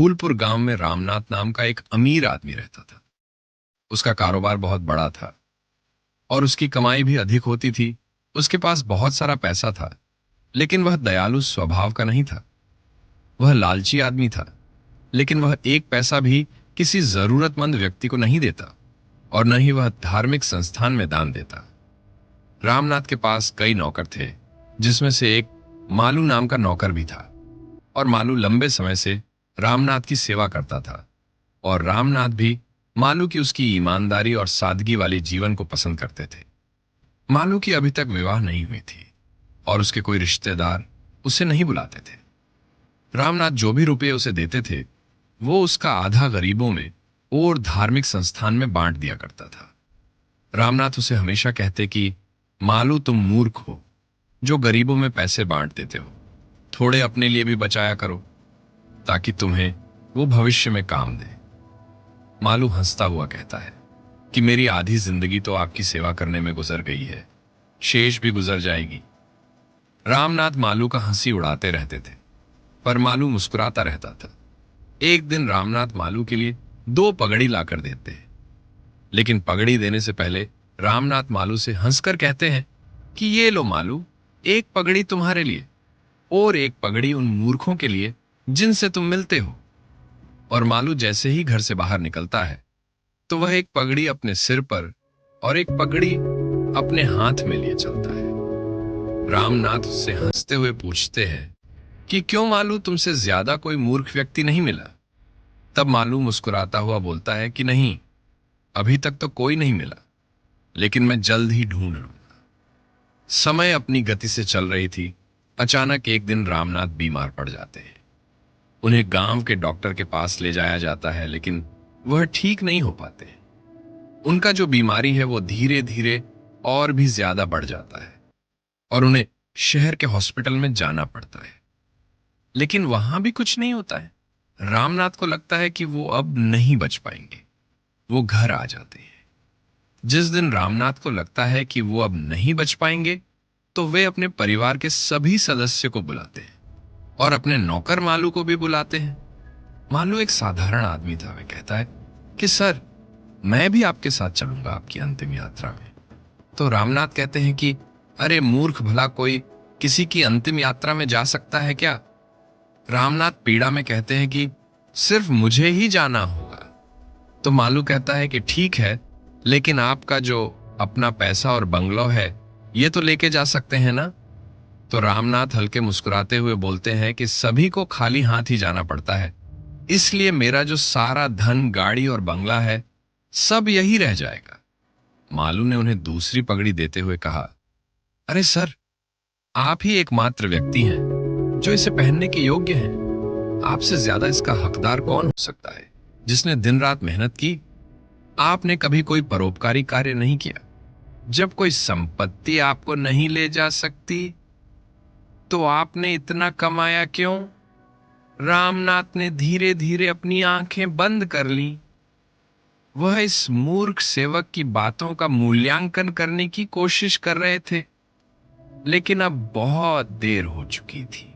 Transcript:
फूलपुर गांव में रामनाथ नाम का एक अमीर आदमी रहता था। उसका कारोबार बहुत बड़ा था और उसकी कमाई भी अधिक होती थी। उसके पास बहुत सारा पैसा था, लेकिन वह दयालु स्वभाव का नहीं था। वह लालची आदमी था, लेकिन वह एक पैसा भी किसी जरूरतमंद व्यक्ति को नहीं देता और न ही वह धार्मिक संस्थान में दान देता। रामनाथ के पास कई नौकर थे, जिसमें से एक मालू नाम का नौकर भी था। और मालू लंबे समय से रामनाथ की सेवा करता था और रामनाथ भी मालू की उसकी ईमानदारी और सादगी वाले जीवन को पसंद करते थे। मालू की अभी तक विवाह नहीं हुई थी और उसके कोई रिश्तेदार उसे नहीं बुलाते थे। रामनाथ जो भी रुपए उसे देते थे, वो उसका आधा गरीबों में और धार्मिक संस्थान में बांट दिया करता था। रामनाथ उसे हमेशा कहते कि मालू, तुम मूर्ख हो जो गरीबों में पैसे बांट देते हो। थोड़े अपने लिए भी बचाया करो, ताकि तुम्हें वो भविष्य में काम दे। मालू हंसता हुआ कहता है कि मेरी आधी जिंदगी तो आपकी सेवा करने में गुजर गई है, शेष भी गुजर जाएगी। रामनाथ मालू का हंसी उड़ाते रहते थे, पर मालू मुस्कुराता रहता था। एक दिन रामनाथ मालू के लिए 2 पगड़ी लाकर देते हैं, लेकिन पगड़ी देने से पहले रामनाथ मालू से हंसकर कहते हैं कि ये लो मालू, एक पगड़ी तुम्हारे लिए और एक पगड़ी उन मूर्खों के लिए जिनसे तुम मिलते हो। और मालू जैसे ही घर से बाहर निकलता है, तो वह एक पगड़ी अपने सिर पर और एक पगड़ी अपने हाथ में लिए चलता है। रामनाथ उससे हंसते हुए पूछते हैं कि क्यों मालू, तुमसे ज्यादा कोई मूर्ख व्यक्ति नहीं मिला? तब मालू मुस्कुराता हुआ बोलता है कि नहीं, अभी तक तो कोई नहीं मिला, लेकिन मैं जल्द ही ढूंढ लूंगा। समय अपनी गति से चल रही थी। अचानक एक दिन रामनाथ बीमार पड़ जाते हैं। उन्हें गांव के डॉक्टर के पास ले जाया जाता है, लेकिन वह ठीक नहीं हो पाते। उनका जो बीमारी है वो धीरे धीरे और भी ज्यादा बढ़ जाता है और उन्हें शहर के हॉस्पिटल में जाना पड़ता है। लेकिन वहां भी कुछ नहीं होता है। रामनाथ को लगता है कि वो अब नहीं बच पाएंगे। वो घर आ जाते हैं। जिस दिन रामनाथ को लगता है कि वो अब नहीं बच पाएंगे, तो वे अपने परिवार के सभी सदस्य को बुलाते हैं और अपने नौकर मालू को भी बुलाते हैं। मालू एक साधारण आदमी था। वह कहता है कि सर, मैं भी आपके साथ चलूंगा आपकी अंतिम यात्रा में। तो रामनाथ कहते हैं कि अरे मूर्ख, भला कोई किसी की अंतिम यात्रा में जा सकता है क्या? रामनाथ पीड़ा में कहते हैं कि सिर्फ मुझे ही जाना होगा। तो मालू कहता है कि ठीक है, लेकिन आपका जो अपना पैसा और बंगलो है, ये तो लेके जा सकते हैं ना? तो रामनाथ हल्के मुस्कुराते हुए बोलते हैं कि सभी को खाली हाथ ही जाना पड़ता है, इसलिए मेरा जो सारा धन, गाड़ी और बंगला है, सब यही रह जाएगा। मालू ने उन्हें दूसरी पगड़ी देते हुए कहा, अरे सर, आप ही एकमात्र व्यक्ति हैं जो इसे पहनने के योग्य हैं। आपसे ज्यादा इसका हकदार कौन हो सकता है, जिसने दिन रात मेहनत की? आपने कभी कोई परोपकारी कार्य नहीं किया। जब कोई संपत्ति आपको नहीं ले जा सकती, तो आपने इतना कमाया क्यों? रामनाथ ने धीरे धीरे अपनी आंखें बंद कर ली। वह इस मूर्ख सेवक की बातों का मूल्यांकन करने की कोशिश कर रहे थे, लेकिन अब बहुत देर हो चुकी थी।